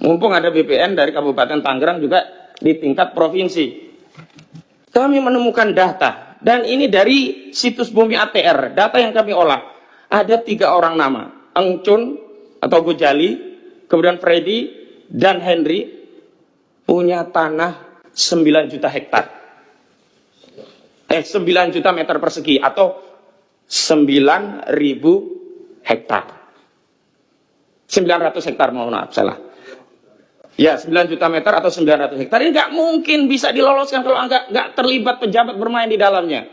Mumpung ada BPN dari Kabupaten Tangerang juga di tingkat provinsi. Kami menemukan data, dan ini dari situs Bumi ATR, data yang kami olah. Ada 3 orang nama, Engcun atau Gojali, kemudian Freddy dan Henry, punya tanah 9 juta hektar. 9 juta meter persegi atau 9.000 hektar. 900 hektar, mohon maaf, salah. Ya, 9 juta meter atau 900 hektar. Ini nggak mungkin bisa diloloskan kalau nggak terlibat pejabat bermain di dalamnya.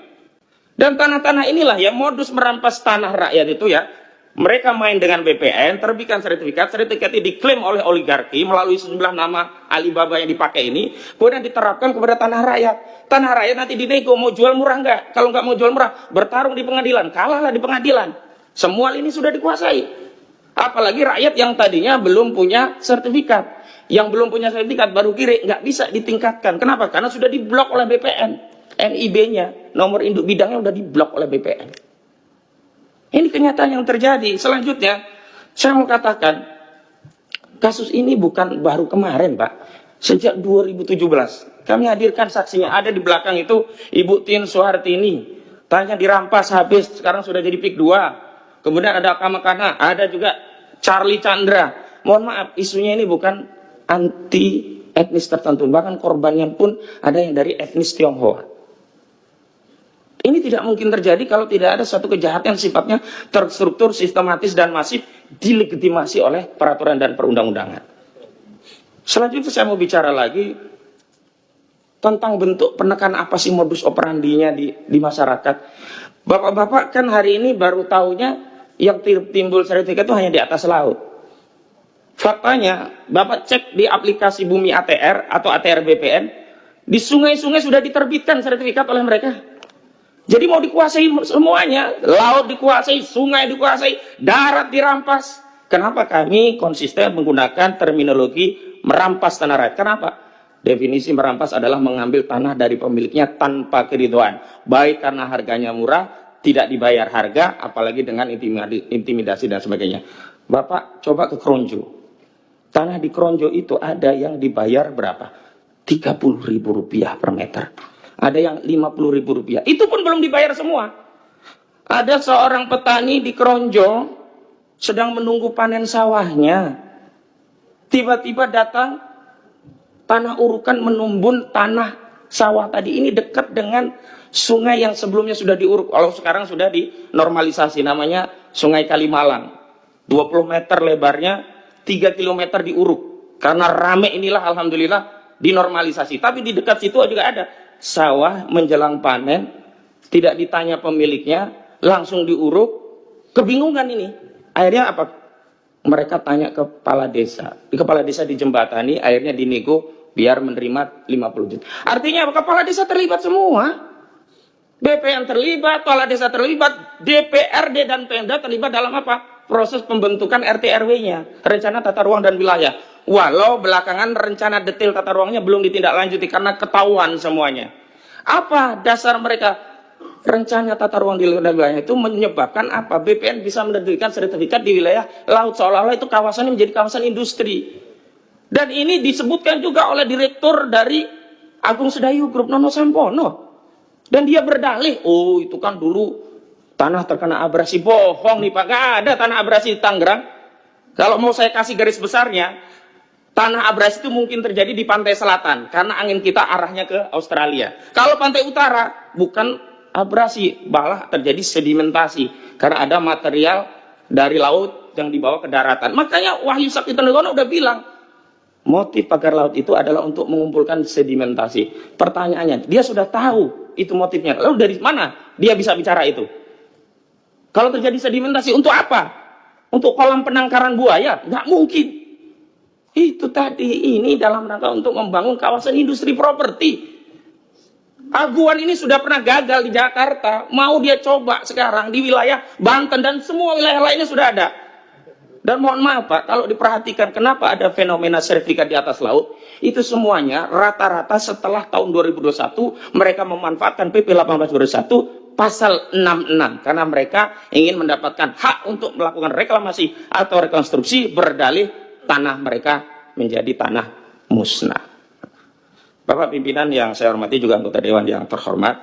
Dan tanah-tanah inilah yang modus merampas tanah rakyat itu ya. Mereka main dengan BPN, terbitkan sertifikat ini diklaim oleh oligarki melalui sejumlah nama Alibaba yang dipakai ini, kemudian diterapkan kepada tanah rakyat. Tanah rakyat nanti dinego, mau jual murah nggak? Kalau nggak mau jual murah, bertarung di pengadilan, kalahlah di pengadilan. Semua ini sudah dikuasai. Apalagi rakyat yang tadinya belum punya sertifikat. Yang belum punya sertifikat baru kiri, nggak bisa ditingkatkan. Kenapa? Karena sudah diblok oleh BPN. NIB-nya, nomor induk bidangnya sudah diblok oleh BPN. Ini kenyataan yang terjadi. Selanjutnya, saya mau katakan, kasus ini bukan baru kemarin, Pak. Sejak 2017, kami hadirkan saksinya. Ada di belakang itu Ibu Tin Soehartini. Tanya dirampas habis, sekarang sudah jadi PIK 2. Kemudian ada Kamakana, ada juga Charlie Chandra. Mohon maaf, isunya ini bukan anti etnis tertentu. Bahkan korbannya pun ada yang dari etnis Tionghoa. Ini tidak mungkin terjadi kalau tidak ada suatu kejahatan yang sifatnya terstruktur, sistematis, dan masif dilegitimasi oleh peraturan dan perundang-undangan. Selanjutnya saya mau bicara lagi tentang bentuk penekan apa sih modus operandinya di masyarakat. Bapak-bapak kan hari ini baru tahunya yang timbul sertifikat itu hanya di atas laut. Faktanya, Bapak cek di aplikasi Bumi ATR atau ATR BPN, di sungai-sungai sudah diterbitkan sertifikat oleh mereka. Jadi mau dikuasai semuanya, laut dikuasai, sungai dikuasai, darat dirampas. Kenapa kami konsisten menggunakan terminologi merampas tanah rakyat? Kenapa? Definisi merampas adalah mengambil tanah dari pemiliknya tanpa keridhaan, baik karena harganya murah, tidak dibayar harga, apalagi dengan intimidasi dan sebagainya. Bapak coba ke Kronjo. Tanah di Kronjo itu ada yang dibayar berapa? Rp30.000 per meter. Ada yang Rp50.000. Itu pun belum dibayar semua. Ada seorang petani di Kronjo sedang menunggu panen sawahnya. Tiba-tiba datang tanah urukan menumbun tanah sawah tadi. Ini dekat dengan sungai yang sebelumnya sudah diuruk. Kalau sekarang sudah dinormalisasi, namanya Sungai Kalimalang. 20 meter lebarnya, 3 km diuruk. Karena rame inilah alhamdulillah dinormalisasi. Tapi di dekat situ juga ada sawah menjelang panen, tidak ditanya pemiliknya, langsung diuruk. Kebingungan ini. Akhirnya apa? Mereka tanya ke kepala desa. Di kepala desa dijembatani, akhirnya dinego biar menerima 50 juta. Artinya kepala desa terlibat semua. BPN terlibat, kepala desa terlibat, DPRD dan Pemda terlibat dalam apa? Proses pembentukan RT RW-nya, rencana tata ruang dan wilayah. Walau belakangan rencana detail tata ruangnya belum ditindaklanjuti karena ketahuan semuanya. Apa dasar mereka? Rencana tata ruang di wilayah itu menyebabkan apa? BPN bisa menerbitkan sertifikat di wilayah laut, seolah-olah itu kawasan ini menjadi kawasan industri. Dan ini disebutkan juga oleh direktur dari Agung Sedayu Group, Nono Sampono. Dan dia berdalih, oh itu kan dulu tanah terkena abrasi. Bohong nih Pak, gak ada tanah abrasi di Tangerang. Kalau mau saya kasih garis besarnya, tanah abrasi itu mungkin terjadi di pantai selatan karena angin kita arahnya ke Australia. Kalau pantai utara bukan abrasi, malah terjadi sedimentasi karena ada material dari laut yang dibawa ke daratan. Makanya Wahyu Sakti Tenggono udah bilang motif pagar laut itu adalah untuk mengumpulkan sedimentasi. Pertanyaannya, dia sudah tahu itu motifnya. Lalu dari mana dia bisa bicara itu? Kalau terjadi sedimentasi untuk apa? Untuk kolam penangkaran buaya? Nggak mungkin. Itu tadi, ini dalam rangka untuk membangun kawasan industri properti. Aguan ini sudah pernah gagal di Jakarta, mau dia coba sekarang di wilayah Banten dan semua wilayah lainnya sudah ada. Dan mohon maaf Pak, kalau diperhatikan kenapa ada fenomena sertifikat di atas laut, itu semuanya rata-rata setelah tahun 2021 mereka memanfaatkan PP 1821 pasal 66 karena mereka ingin mendapatkan hak untuk melakukan reklamasi atau rekonstruksi berdalih tanah mereka menjadi tanah musnah. Bapak pimpinan yang saya hormati, juga anggota dewan yang terhormat,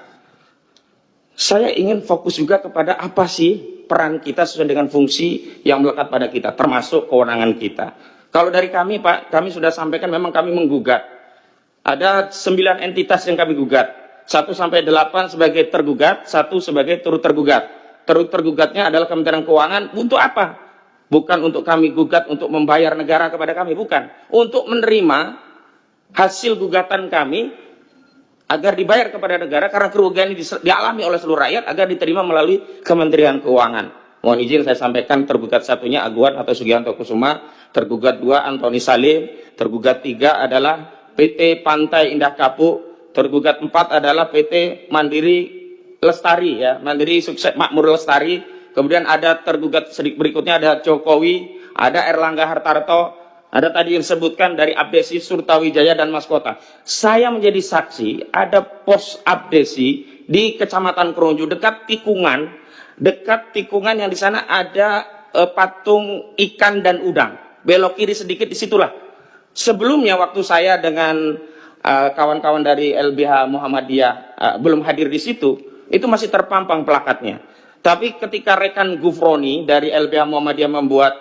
saya ingin fokus juga kepada apa sih peran kita sesuai dengan fungsi yang melekat pada kita, termasuk kewenangan kita. Kalau dari kami Pak, kami sudah sampaikan memang kami menggugat. Ada 9 entitas yang kami gugat. 1 sampai 8 sebagai tergugat, 1 sebagai turut tergugat. Turut tergugatnya adalah Kementerian Keuangan. Untuk apa? Bukan untuk kami gugat untuk membayar negara kepada kami, bukan. Untuk menerima hasil gugatan kami agar dibayar kepada negara karena kerugian ini dialami oleh seluruh rakyat, agar diterima melalui Kementerian Keuangan. Mohon izin saya sampaikan, tergugat 1-nya Aguan atau Sugianto Kusuma, tergugat 2 Antoni Salim, tergugat 3 adalah PT Pantai Indah Kapuk, tergugat 4 adalah PT Mandiri Lestari, ya, Mandiri Sukses Makmur Lestari. Kemudian ada tergugat berikutnya ada Jokowi, ada Erlangga Hartarto, ada tadi yang disebutkan dari Abdesi Surtawijaya dan Mas Kota. Saya menjadi saksi, ada pos Abdesi di Kecamatan Kronju dekat tikungan yang di sana ada patung ikan dan udang. Belok kiri sedikit, disitulah. Sebelumnya waktu saya dengan kawan-kawan dari LBH Muhammadiyah belum hadir di situ, itu masih terpampang plakatnya. Tapi ketika rekan Gufroni dari LBH Muhammadiyah membuat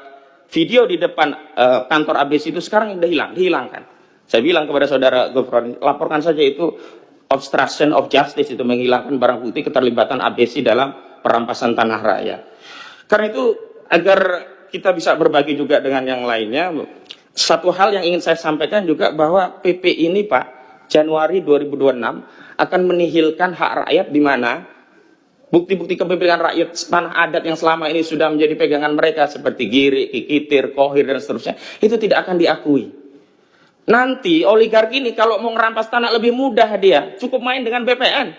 video di depan kantor ABS itu, sekarang sudah dihilangkan. Saya bilang kepada saudara Gufroni, laporkan saja itu obstruction of justice, itu menghilangkan barang bukti keterlibatan ABS dalam perampasan tanah rakyat. Karena itu, agar kita bisa berbagi juga dengan yang lainnya, satu hal yang ingin saya sampaikan juga bahwa PP ini Pak, Januari 2026 akan menihilkan hak rakyat, di mana bukti-bukti kepemilikan rakyat tanah adat yang selama ini sudah menjadi pegangan mereka seperti Giri, Kikitir, Kohir dan seterusnya, itu tidak akan diakui. Nanti oligarki ini kalau mau ngerampas tanah lebih mudah, dia cukup main dengan BPN.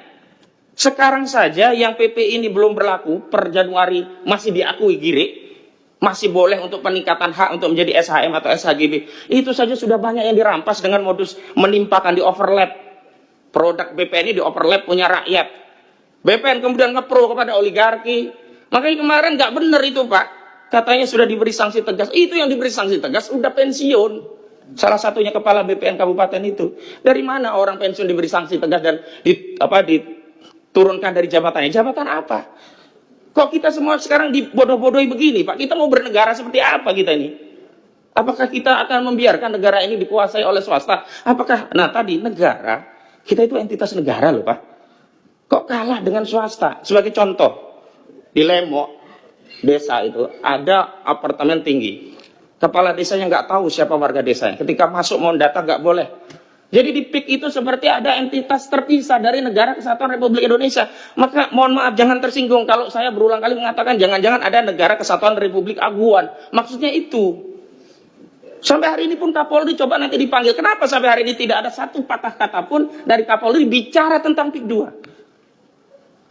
Sekarang saja yang PP ini belum berlaku, per Januari masih diakui Giri, masih boleh untuk peningkatan hak untuk menjadi SHM atau SHGB. Itu saja sudah banyak yang dirampas dengan modus menimpakan, di overlap. Produk BPN ini di overlap punya rakyat. BPN kemudian ngepro kepada oligarki. Makanya kemarin nggak benar itu Pak. Katanya sudah diberi sanksi tegas. Itu yang diberi sanksi tegas udah pensiun. Salah satunya kepala BPN kabupaten itu. Dari mana orang pensiun diberi sanksi tegas dan diturunkan dari jabatannya? Jabatan apa? Kok kita semua sekarang dibodoh-bodohi begini Pak? Kita mau bernegara seperti apa kita ini? Apakah kita akan membiarkan negara ini dikuasai oleh swasta? Apakah, nah tadi negara, kita itu entitas negara loh Pak. Kok kalah dengan swasta? Sebagai contoh, di Lemok, desa itu ada apartemen tinggi. Kepala desanya nggak tahu siapa warga desanya. Ketika masuk mau data nggak boleh. Jadi di PIK itu seperti ada entitas terpisah dari Negara Kesatuan Republik Indonesia. Maka mohon maaf, jangan tersinggung kalau saya berulang kali mengatakan jangan-jangan ada Negara Kesatuan Republik Aguan. Maksudnya itu. Sampai hari ini pun Kapolri coba nanti dipanggil. Kenapa sampai hari ini tidak ada satu patah kata pun dari Kapolri bicara tentang PIK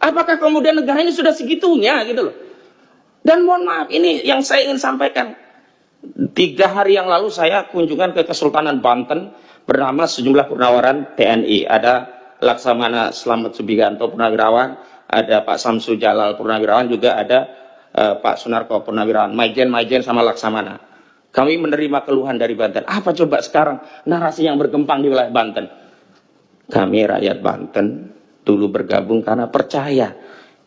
2? Apakah kemudian negara ini sudah segitunya gitu loh? Dan mohon maaf, ini yang saya ingin sampaikan. 3 hari yang lalu saya kunjungan ke Kesultanan Banten bernama sejumlah purnawiran TNI. Ada Laksamana Slamet Subianto purnawirawan, ada Pak Samsu Jalal purnawirawan, juga ada Pak Sunarko purnawirawan, Maijen sama Laksamana. Kami menerima keluhan dari Banten. Apa coba sekarang narasi yang berkembang di wilayah Banten? Kami rakyat Banten dulu bergabung karena percaya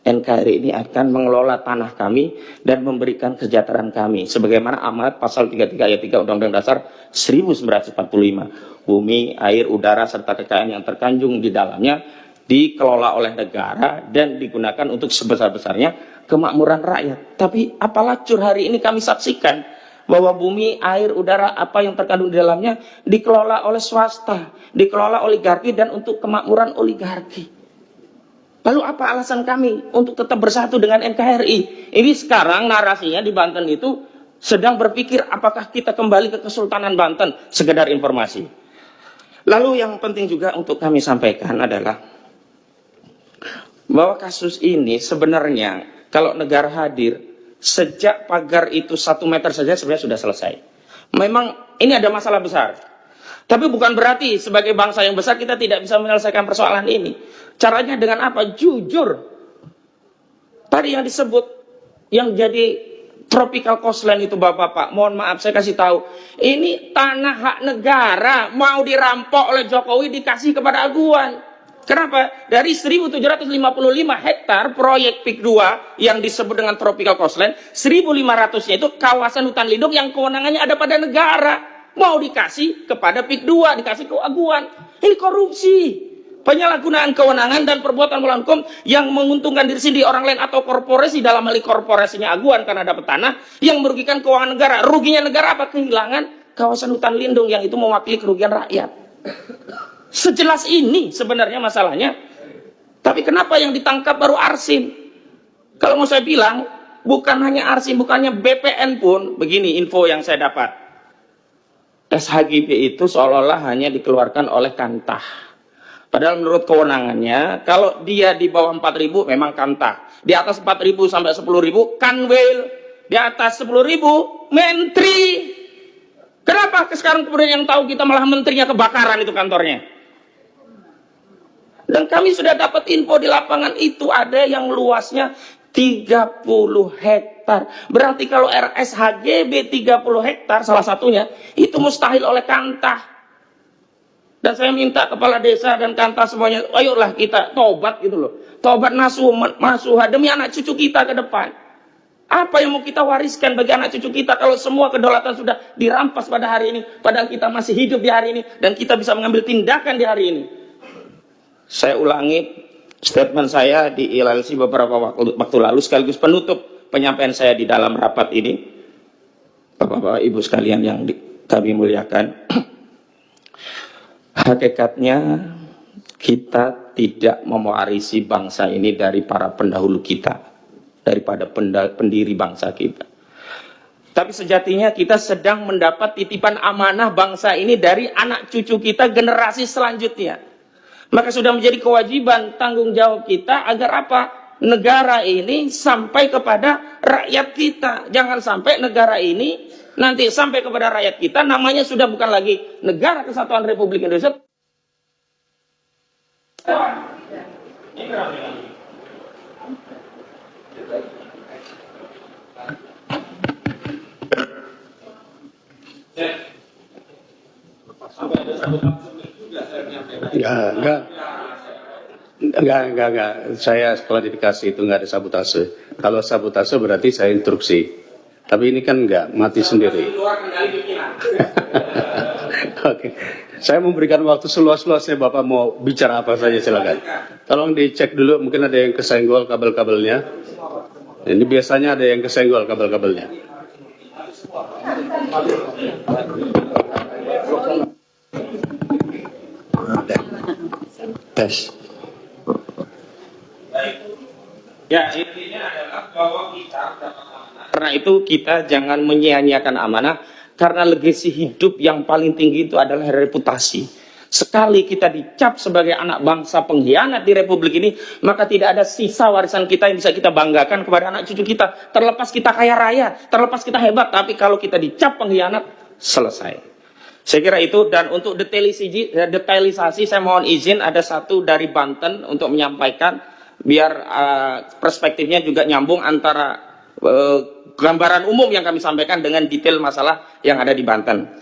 NKRI ini akan mengelola tanah kami dan memberikan kesejahteraan kami. Sebagaimana amanat pasal 33 ayat 3 Undang-Undang Dasar 1945. Bumi, air, udara, serta kekayaan yang terkandung di dalamnya dikelola oleh negara dan digunakan untuk sebesar-besarnya kemakmuran rakyat. Tapi apalah cur hari ini kami saksikan bahwa bumi, air, udara, apa yang terkandung di dalamnya dikelola oleh swasta, dikelola oligarki dan untuk kemakmuran oligarki. Lalu apa alasan kami untuk tetap bersatu dengan NKRI? Ini sekarang narasinya di Banten itu sedang berpikir apakah kita kembali ke Kesultanan Banten, sekedar informasi. Lalu yang penting juga untuk kami sampaikan adalah bahwa kasus ini sebenarnya kalau negara hadir, sejak pagar itu 1 meter saja sebenarnya sudah selesai. Memang ini ada masalah besar. Tapi bukan berarti sebagai bangsa yang besar kita tidak bisa menyelesaikan persoalan ini. Caranya dengan apa? Jujur. Tadi yang disebut, yang jadi Tropical Coastline itu bapak-bapak, mohon maaf saya kasih tahu, ini tanah hak negara mau dirampok oleh Jokowi dikasih kepada Aguan. Kenapa? Dari 1.755 hektar proyek PIK 2 yang disebut dengan Tropical Coastline, 1.500-nya itu kawasan hutan lindung yang kewenangannya ada pada negara. Mau dikasih kepada PIK 2, dikasih ke Aguan. Ini korupsi. Penyalahgunaan kewenangan dan perbuatan melawan hukum yang menguntungkan diri sendiri, orang lain, atau korporasi, dalam hal korporasinya Aguan karena dapat tanah yang merugikan keuangan negara. Ruginya negara apa? Kehilangan kawasan hutan lindung yang itu mewakili kerugian rakyat. Sejelas ini sebenarnya masalahnya. Tapi kenapa yang ditangkap baru Arsin? Kalau mau saya bilang, bukan hanya Arsin, bukannya BPN pun. Begini info yang saya dapat. SHGB itu seolah-olah hanya dikeluarkan oleh Kantah. Padahal menurut kewenangannya, kalau dia di bawah 4.000 memang Kantah. Di atas 4.000 sampai 10.000 Kanwil. Di atas 10.000 Menteri. Kenapa sekarang kemudian yang tahu kita malah menterinya kebakaran itu kantornya? Dan kami sudah dapat info di lapangan itu ada yang luasnya 30 hektar. Berarti kalau RSHGB 30 hektar salah satunya itu mustahil oleh Kantah. Dan saya minta kepala desa dan Kantah semuanya, ayolah kita tobat gitu loh. Tobat nasuha demi anak cucu kita ke depan. Apa yang mau kita wariskan bagi anak cucu kita kalau semua kedaulatan sudah dirampas pada hari ini, padahal kita masih hidup di hari ini dan kita bisa mengambil tindakan di hari ini. Saya ulangi statement saya di ILLC beberapa waktu lalu sekaligus penutup penyampaian saya di dalam rapat ini. Bapak-bapak Ibu sekalian yang kami muliakan. Hakikatnya kita tidak mewarisi bangsa ini dari para pendahulu kita, daripada pendiri bangsa kita. Tapi sejatinya kita sedang mendapat titipan amanah bangsa ini dari anak cucu kita generasi selanjutnya. Maka sudah menjadi kewajiban tanggung jawab kita agar apa? Negara ini sampai kepada rakyat kita. Jangan sampai negara ini nanti sampai kepada rakyat kita, namanya sudah bukan lagi Negara Kesatuan Republik Indonesia. Enggak. Saya klarifikasi itu enggak ada sabotase. Kalau sabotase berarti saya instruksi. Tapi ini kan enggak, mati sendiri. Oke. Saya memberikan waktu seluas-luasnya, Bapak mau bicara apa saja silakan. Tolong dicek dulu, mungkin ada yang kesenggol kabel-kabelnya. Ini biasanya ada yang kesenggol kabel-kabelnya. Tes. Ya, intinya adalah bahwa kita dapat amanah. Karena itu kita jangan menyia-nyiakan amanah, karena legasi hidup yang paling tinggi itu adalah reputasi. Sekali kita dicap sebagai anak bangsa pengkhianat di Republik ini, maka tidak ada sisa warisan kita yang bisa kita banggakan kepada anak cucu kita. Terlepas kita kaya raya, terlepas kita hebat, tapi kalau kita dicap pengkhianat, selesai. Saya kira itu. Dan untuk detailisasi saya mohon izin ada satu dari Banten untuk menyampaikan, biar perspektifnya juga nyambung antara gambaran umum yang kami sampaikan dengan detail masalah yang ada di Banten.